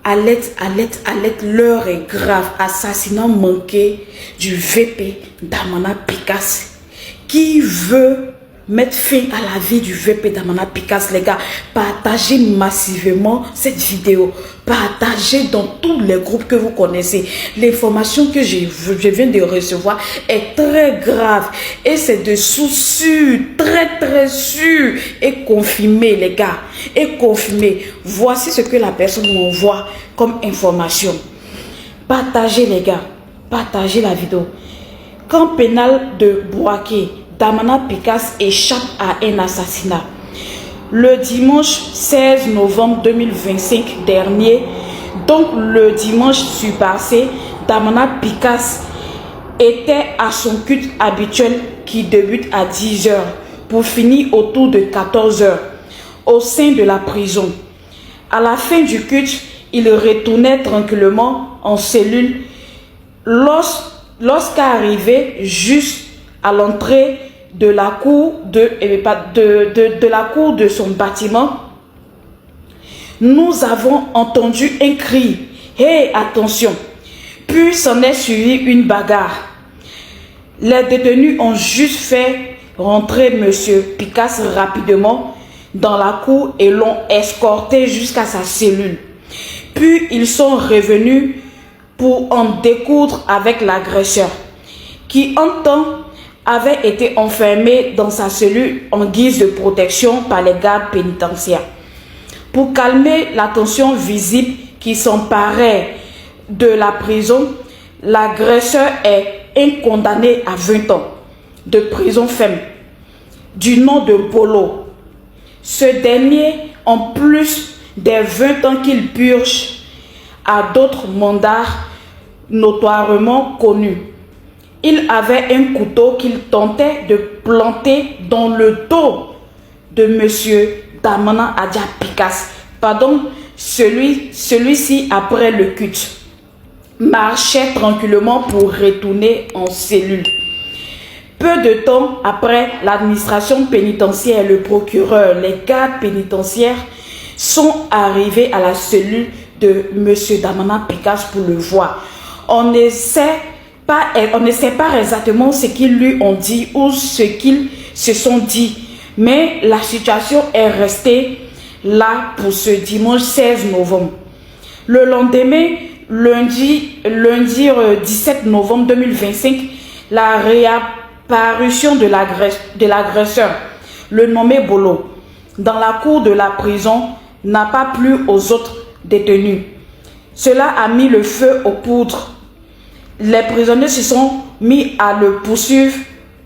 Alerte, alerte, alerte, l'heure est grave. Assassinat manqué du VP Damana Picasse. Qui veut mettre fin à la vie du VP Damana Picasse, les gars? Partagez massivement cette vidéo. Partagez dans tous les groupes que vous connaissez. L'information que je viens de recevoir est très grave. Et c'est de sources sûres, très sûres et confirmées, les gars. Et confirmées. Voici ce que la personne m'envoie comme information. Partagez, les gars. Partagez la vidéo. Camp pénal de Bouaké, Damana Picasse échappe à un assassinat. Le dimanche 16 novembre 2025 dernier, donc le dimanche surpassé, Damana Picasse était à son culte habituel qui débute à 10 h pour finir autour de 14 h au sein de la prison. À la fin du culte, il retournait tranquillement en cellule lorsqu'arrivé juste à l'entrée de la cour de la cour de son bâtiment, nous avons entendu un cri. Hey, attention! Puis s'en est suivi une bagarre. Les détenus ont juste fait rentrer monsieur Picasse rapidement dans la cour et l'ont escorté jusqu'à sa cellule. Puis ils sont revenus pour en découdre avec l'agresseur, qui en temps avait été enfermé dans sa cellule en guise de protection par les gardes pénitentiaires. Pour calmer la tension visible qui s'emparait de la prison, l'agresseur est un condamné à 20 ans de prison ferme du nom de Bolo. Ce dernier, en plus des 20 ans qu'il purge, a d'autres mandats notoirement connus. Il avait un couteau qu'il tentait de planter dans le dos de monsieur Damana Adja Picasse. Pardon, celui-ci après le culte marchait tranquillement pour retourner en cellule. Peu de temps après, l'administration pénitentiaire et le procureur, les gardes pénitentiaires sont arrivés à la cellule de monsieur Damana Picasse pour le voir. On ne sait pas exactement ce qu'ils lui ont dit ou ce qu'ils se sont dit, mais la situation est restée là pour ce dimanche 16 novembre. Le lendemain, lundi 17 novembre 2025, la réapparition de l'agresseur, le nommé Bolo, dans la cour de la prison n'a pas plu aux autres détenus. Cela a mis le feu aux poudres. Les prisonniers se sont mis à le poursuivre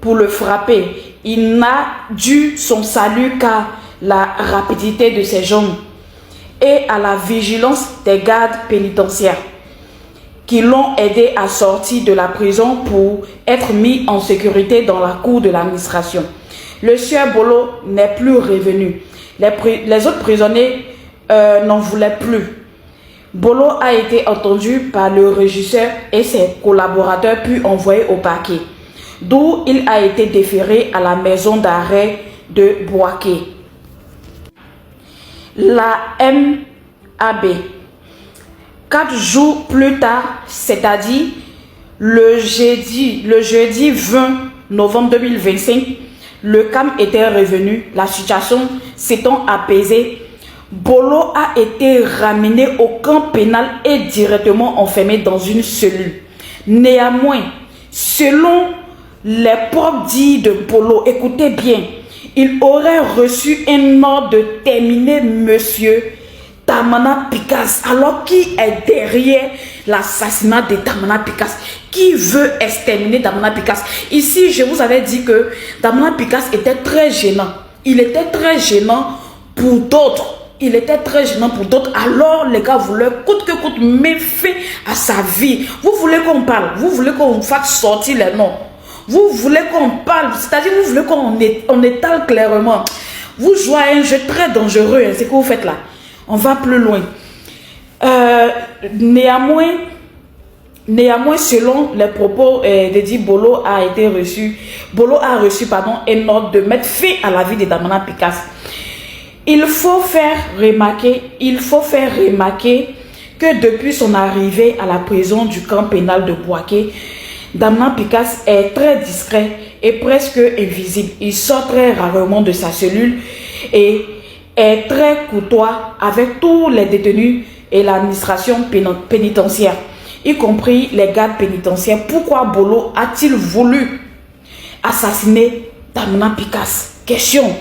pour le frapper. Il n'a dû son salut qu'à la rapidité de ses jambes et à la vigilance des gardes pénitentiaires qui l'ont aidé à sortir de la prison pour être mis en sécurité dans la cour de l'administration. Le sieur Bolo n'est plus revenu. Les autres prisonniers n'en voulaient plus. Bolo a été entendu par le régisseur et ses collaborateurs puis envoyé au parquet, d'où il a été déféré à la maison d'arrêt de Bouaké. La MAB. 4 jours plus tard, c'est-à-dire le jeudi 20 novembre 2025, le calme était revenu, la situation s'étant apaisée. Bolo a été ramené au camp pénal et directement enfermé dans une cellule. Néanmoins, selon les propres dits de Bolo, écoutez bien, il aurait reçu un ordre de terminer monsieur Damana Picasse. Alors qui est derrière l'assassinat de Damana Picasse? Qui veut exterminer Damana Picasse? Ici, je vous avais dit que Damana Picasse était très gênant. Il était très gênant pour d'autres. Il était très gênant pour d'autres. Alors les gars voulaient coûte que coûte mettre fin à sa vie. Vous voulez qu'on parle? Vous voulez qu'on fasse sortir les noms? Vous voulez qu'on parle? C'est-à-dire vous voulez qu'on étale clairement? Vous jouez à un jeu très dangereux. Hein, c'est ce que vous faites là. On va plus loin. Néanmoins, selon les propos de dit Bolo a reçu un ordre de mettre fin à la vie de Damana Picasse. Il faut faire remarquer que depuis son arrivée à la prison du camp pénal de Bouaké, Damna Picasse est très discret et presque invisible. Il sort très rarement de sa cellule et est très courtois avec tous les détenus et l'administration pénitentiaire, y compris les gardes pénitentiaires. Pourquoi Bolo a-t-il voulu assassiner Damna Picasse? Question.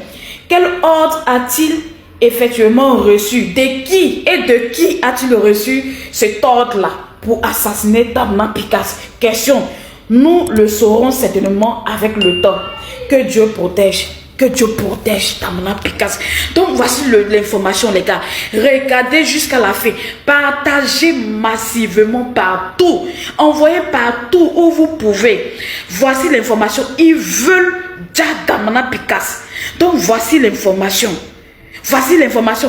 Quel ordre a-t-il effectivement reçu? De qui et de qui a-t-il reçu cet ordre-là pour assassiner Damna Picasse? Question. Nous le saurons certainement avec le temps. Que Dieu protège. Que Dieu protège Damna Picasse. Donc voici l'information, les gars. Regardez jusqu'à la fin. Partagez massivement partout. Envoyez partout où vous pouvez. Voici l'information. Ils veulent Damna Picasse. Donc voici l'information. Voici l'information.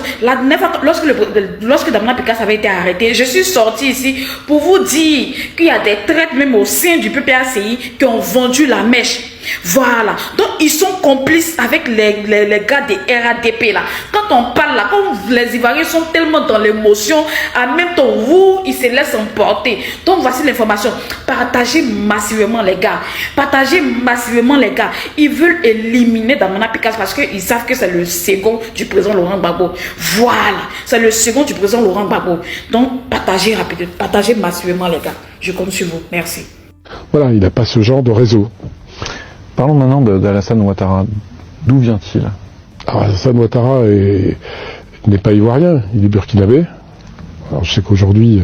Lorsque Damna Picasse avait été arrêté, je suis sorti ici pour vous dire qu'il y a des traites même au sein du PPACI qui ont vendu la mèche. Voilà. Donc, ils sont complices avec les gars des RADP là. Quand on parle là, quand les Ivoiriens sont tellement dans l'émotion, en même temps, ils se laissent emporter. Donc, voici l'information. Partagez massivement les gars. Partagez massivement les gars. Ils veulent éliminer Damna Picasse parce qu'ils savent que c'est le second du président Laurent Gbagbo. Voilà. C'est le second du président Laurent Gbagbo. Donc, partagez rapidement. Partagez massivement les gars. Je compte sur vous. Merci. Voilà, il n'a pas ce genre de réseau. Parlons maintenant d'Alassane Ouattara. D'où vient-il? Alors, Alassane Ouattara n'est pas ivoirien, il est burkinabé. Alors, je sais qu'aujourd'hui,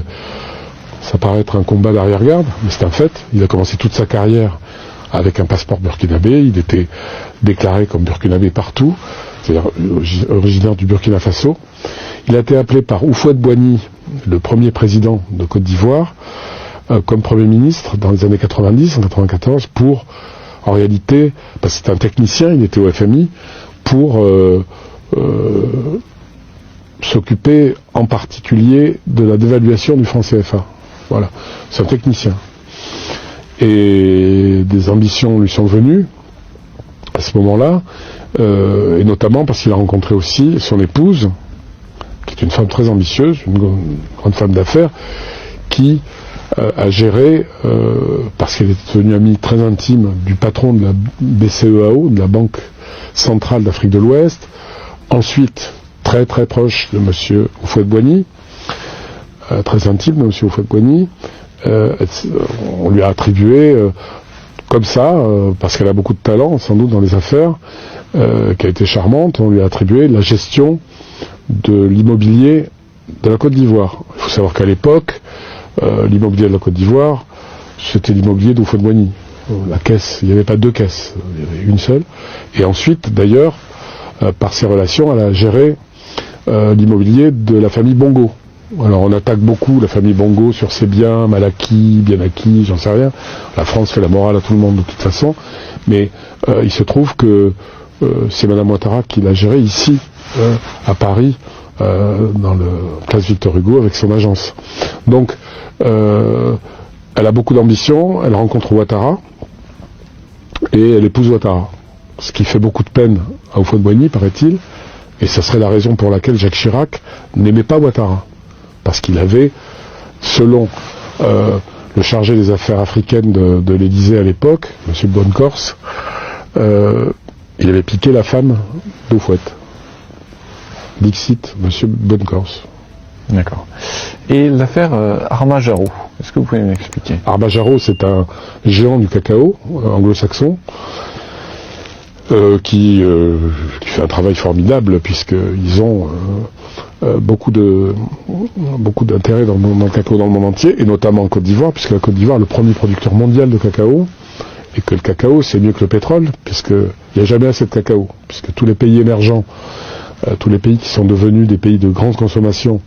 ça paraît être un combat d'arrière-garde, mais c'est un fait. Il a commencé toute sa carrière avec un passeport burkinabé. Il était déclaré comme burkinabé partout, c'est-à-dire originaire du Burkina Faso. Il a été appelé par Houphouët-Boigny, le premier président de Côte d'Ivoire, comme Premier ministre dans les années 90, en 94, pour... En réalité, parce que c'est un technicien, il était au FMI, pour s'occuper en particulier de la dévaluation du franc CFA. Voilà, c'est un technicien. Et des ambitions lui sont venues à ce moment-là, et notamment parce qu'il a rencontré aussi son épouse, qui est une femme très ambitieuse, une grande femme d'affaires, qui... a géré, parce qu'elle est devenue amie très intime du patron de la BCEAO, de la Banque Centrale d'Afrique de l'Ouest, ensuite très très proche de M. Houphouët-Boigny, très intime de M. Houphouët-Boigny, on lui a attribué, comme ça, parce qu'elle a beaucoup de talent, sans doute dans les affaires, qui a été charmante, on lui a attribué la gestion de l'immobilier de la Côte d'Ivoire. Il faut savoir qu'à l'époque, l'immobilier de la Côte d'Ivoire, c'était l'immobilier d'Houphouët-Boigny. La caisse, il n'y avait pas deux caisses, il y avait une seule. Et ensuite, d'ailleurs, par ses relations, elle a géré l'immobilier de la famille Bongo. Alors on attaque beaucoup la famille Bongo sur ses biens, mal acquis, bien acquis, j'en sais rien. La France fait la morale à tout le monde de toute façon. Mais il se trouve que c'est Madame Ouattara qui l'a géré ici, à Paris, dans le place Victor Hugo avec son agence. Donc elle a beaucoup d'ambition, elle rencontre Ouattara et elle épouse Ouattara, ce qui fait beaucoup de peine à Houphouët-Boigny, paraît-il, et ce serait la raison pour laquelle Jacques Chirac n'aimait pas Ouattara, parce qu'il avait, selon le chargé des affaires africaines de l'Élysée à l'époque, M. Bonnecorse, il avait piqué la femme d'Houphouët. Dixit, M. Bonnecorse. D'accord. Et l'affaire Armajaro, est-ce que vous pouvez m'expliquer? Armajaro, c'est un géant du cacao anglo-saxon qui fait un travail formidable puisqu'ils ont beaucoup d'intérêt dans le cacao dans le monde entier, et notamment en Côte d'Ivoire, puisque la Côte d'Ivoire est le premier producteur mondial de cacao, et que le cacao c'est mieux que le pétrole, puisqu'il n'y a jamais assez de cacao, puisque tous les pays émergents, tous les pays qui sont devenus des pays de grande consommation